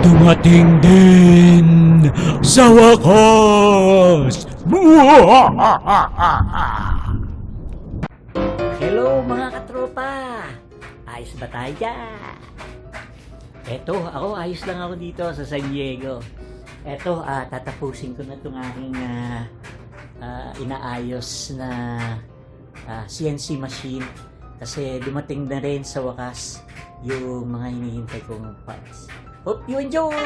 Dumating din sa wakas! Hello mga katropa! Ayos ba tayo dyan? Eto, ayos lang ako dito sa San Diego. Eto, tatapusin ko na itong aking inaayos na CNC machine. Kasi dumating na rin sa wakas yung mga hinihintay kong parts. Hope you enjoy!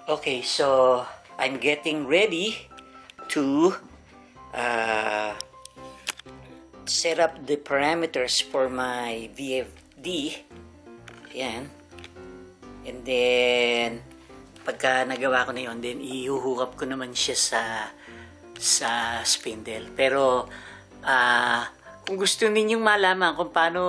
Okay, so I'm getting ready to set up the parameters for my VFD. Ayan. And then, pagka nagawa ko na yun, then ihuhukap ko naman siya sa spindle. Pero, kung gusto ninyong malaman kung paano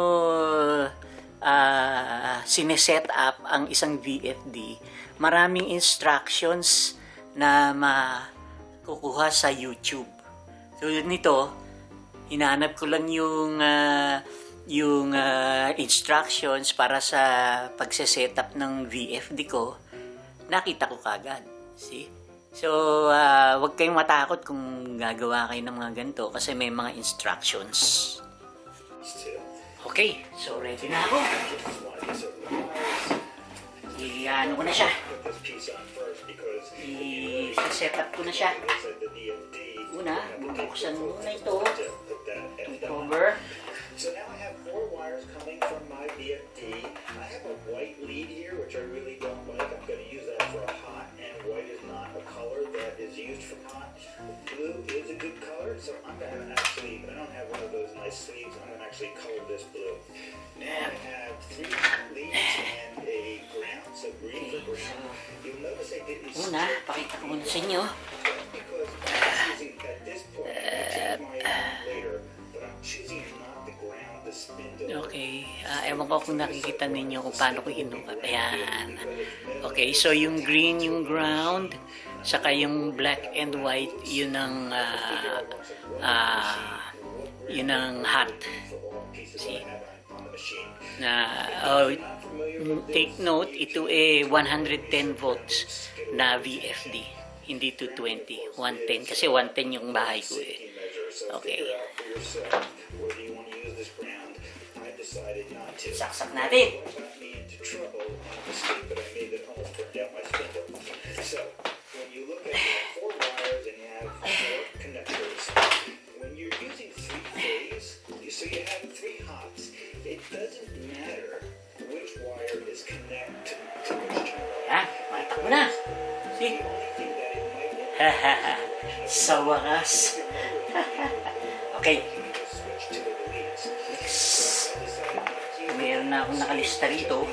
sineset up ang isang VFD, maraming instructions na makukuha sa YouTube. So, nito, hinahanap ko lang yung instructions para sa pagse-setup ng VFD ko, nakita ko kagad. See? So, wag kayong matakot kung gagawa kayo ng mga ganito kasi may mga instructions. Okay, so ready na ako. I-ano ko na siya. I-setup ko na siya. Una, bubuksan muna ito. Cover. So now I have 4 wires coming from my VFD. I have a white lead here, which I really don't like. I'm going to use that for a hot, and white is not a color that is used for hot. Blue is a good color, so I'm going to actually, I don't have one of those nice sleeves, I'm going to actually color this blue. Now I have 3 leads and a ground, so green for ground. You'll notice I did these Una, pakita ko muna sa inyo. because I'm choosing at this point, I can change my mind later, but I'm choosing not the ground, the spindle. Okay, ewan ko kung nakikita ninyo kung paano ko hinukap. Ayan. Okay, so yung green yung ground, saka yung black and white, yun ang hot. See? Take note, ito 110 volts na VFD, hindi 220, 110 kasi 110 yung bahay ko eh. Okay. Saksak natin. So, when you look at 4 wires and you have 4 connectors, when you're using 3-phase, so you have 3 hots, it doesn't matter which wire is connected to which terminal. Yan, makita mo na. See? Sa wakas. Okay. Next. Meron na akong nakalista rito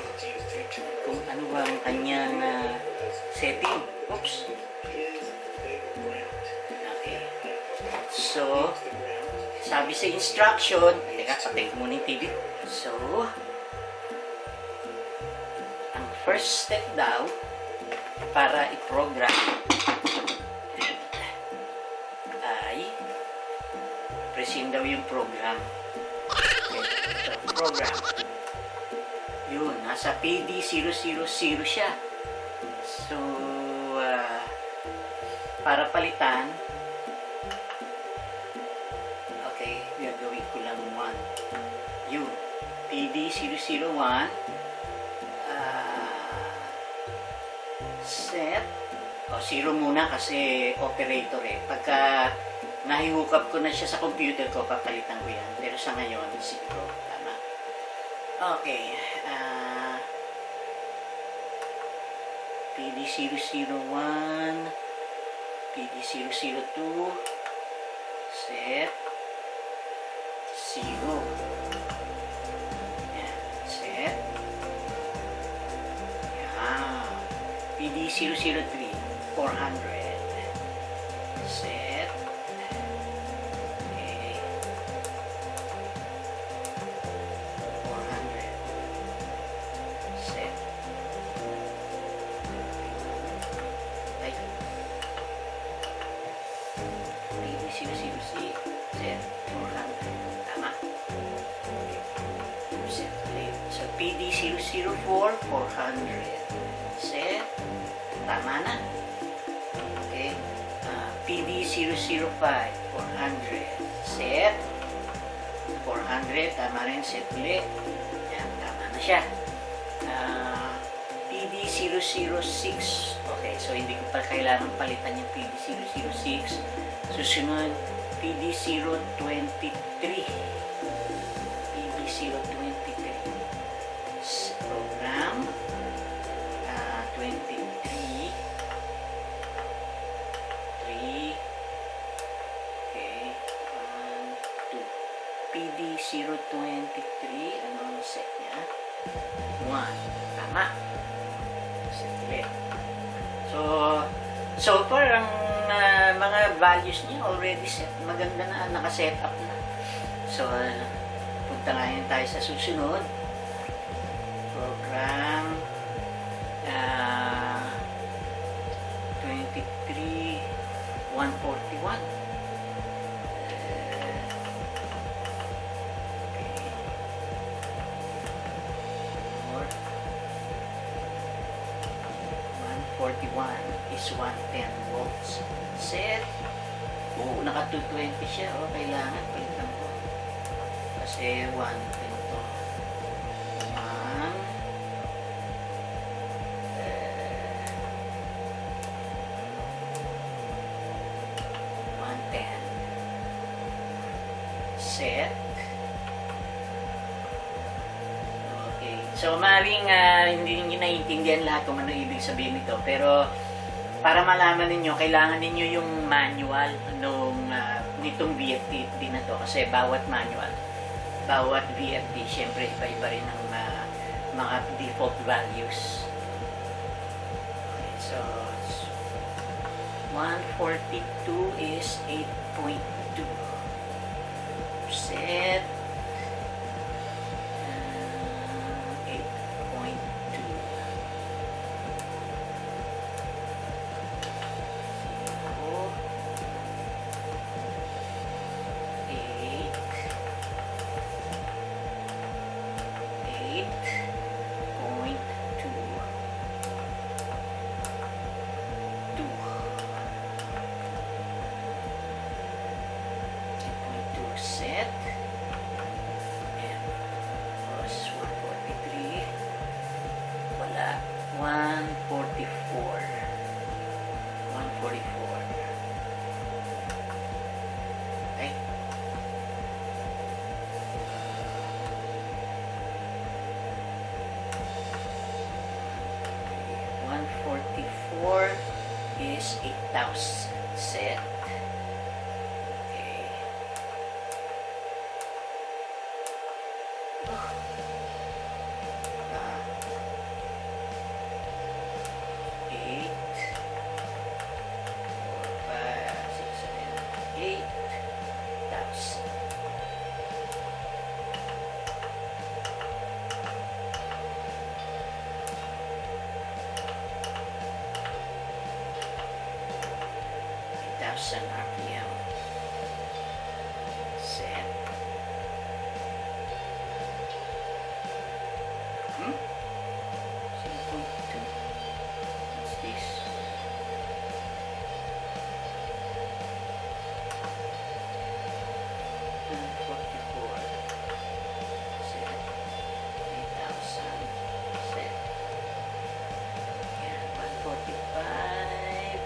kung ano ba ang kanyang setting. Oops. Okay. So, sabi sa instruction, teka, patay ko muna yung TV. So, ang first step daw para i-program ay presin daw yung program. Okay. So, program. Yun, nasa PD000 siya. So, para palitan, okay, gagawin ko lang 1. Yun, PD001, set, 0 muna kasi operator eh. Pagka nahihook ko na siya sa computer ko, papalitan ko yan. Pero sa ngayon, 0. Tama. Okay. PD001, PD002, set, 0. Yan. Set. Yan. PD003, 400. Set. Okay. 400. Set. Ay. PD006, set. 400. Tama. Okay. 400. Set. Tama na. Okay. PD005, 400. Set. 400. Tama rin. Set ulit. Yan. Tama na siya. PD006. Okay. So, hindi ko pa kailangan palitan yung PD006. Susunod, PD023. PD023. Program. 23. 3. Okay. 1, 2. PD023. Ano ang set niya? 1. Tama. Set ulit. So far, ang mga values niya already set. Maganda na, naka-set up na. So, punta ngayon tayo sa susunod. Program 23 141. Okay. 141 is 110 volts. Set. Naka 220 siya. Kailangan palitan ko. Kasi 110 to. 110. Set. Okay. So, maring hindi niyo naiintindihan lahat kung ano ibig sabihin nito. Pero, para malaman ninyo, kailangan ninyo yung manual nitong VFD na to. Kasi bawat manual, bawat VFD, syempre iba-iba rin ang mga default values. Okay, so 142 is 8.2. Set. 8.2. 8.2 set. And plus 143. Wala. 144. 144. Okay. 144 is 8,000 set. Okay. Eight, 4, 5, 6, 7, 8,000. RPM. Set. 0.2. What's this? Set. 8,000. Set. Yan. 145.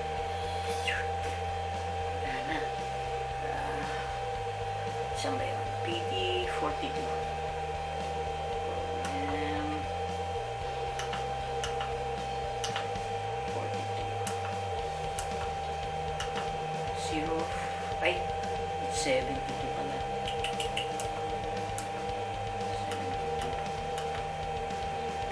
Wala na. Saan ba yun? PD42. Program 42. 0, ay, 72 pala.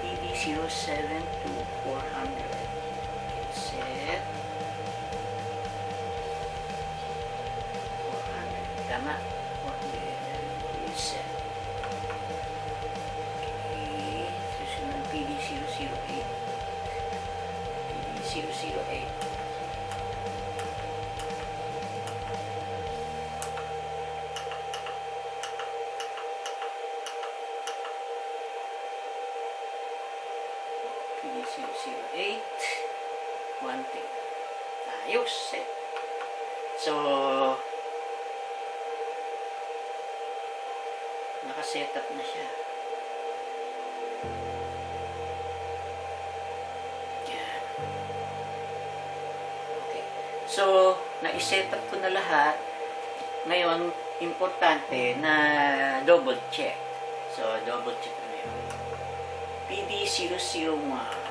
72. PD072 400. Set. 400. Tama. 400. Set. Okay. Susunod PD008. PD008. PD008. 110. Ayos. Set. So, naka-setup na siya. Yan. Okay. So, na-setup ko na lahat. Ngayon, importante na double check. So, double check na yun. PD001.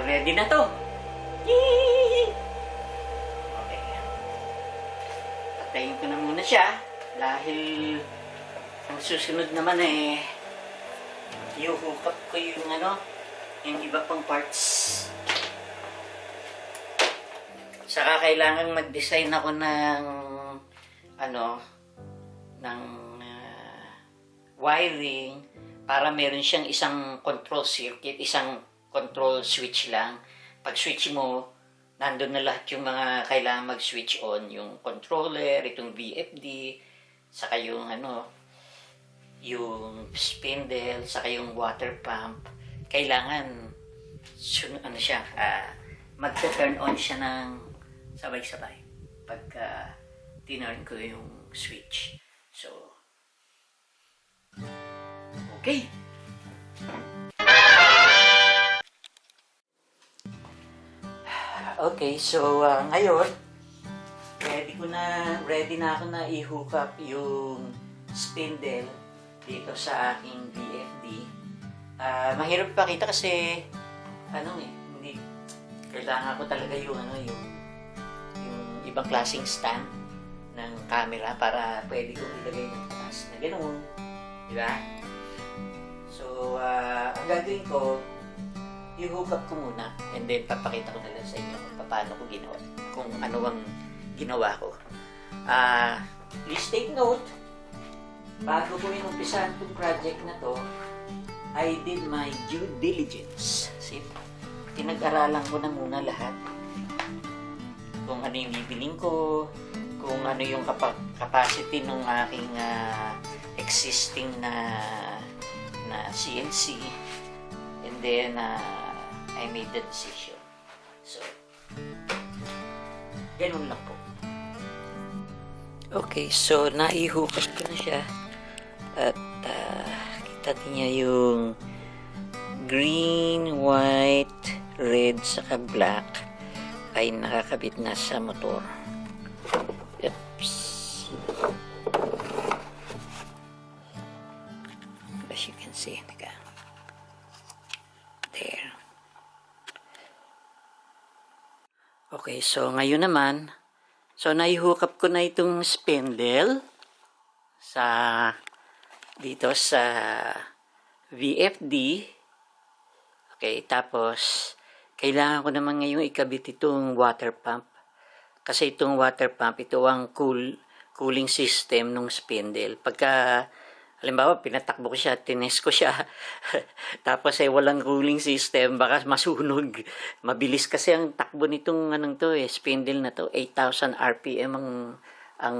Ready na to. Yee! Okay. Patayin ko na muna siya dahil ang susunod naman i-hook up ko yung iba pang parts. Saka kailangan mag-design ako ng wiring para meron siyang isang control circuit, isang control switch lang. Pag switch mo, nandun na lahat yung mga kailangan mag-switch on. Yung controller, itong VFD, saka yung yung spindle, saka yung water pump. Kailangan mag-turn on siya ng sabay-sabay pagka tinurn ko yung switch. So, okay. Okay, so ngayon, ready na ako na i-hook up yung spindle dito sa aking VFD. Mahirap pakita kasi hindi kailangan ko talaga yung ibang klaseng stand ng camera para pwede ko ilagay ng taas na ganoon, di ba? So, ang gagawin ko, i-hook up ko muna and then papakita ko na lang sa inyo kung paano ko ginawa, kung ano ang ginawa ko. Please take note, bago ko inumpisahan itong project na to, I did my due diligence. See, pinag-aralan ko na muna lahat kung ano yung bibiling ko, kung ano yung capacity ng aking existing na CNC, and then I made the decision. So, ganun lang po. Okay, so nai-hook up ko na siya. At kita niya yung green, white, red, saka black ay nakakabit na sa motor. Oops. As you can see, there. Okay, so ngayon naman, so nai-hook up ko na itong spindle dito sa VFD. Okay, tapos kailangan ko naman ngayong ikabit itong water pump. Kasi itong water pump, ito ang cooling system ng spindle. Pagka halimbawa, pinatakbo ko siya, tinest ko siya, tapos walang cooling system, baka masunog. Mabilis kasi ang takbo nitong spindle na to, 8,000 RPM ang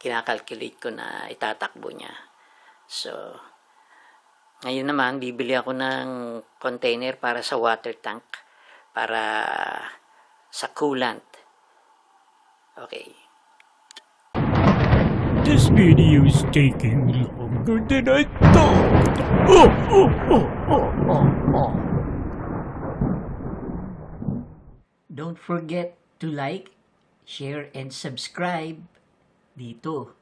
kinakalculate ko na itatakbo niya. So, ngayon naman, bibili ako ng container para sa water tank, para sa coolant. Okay. This video is taking longer than I thought. Don't forget to like, share, and subscribe dito.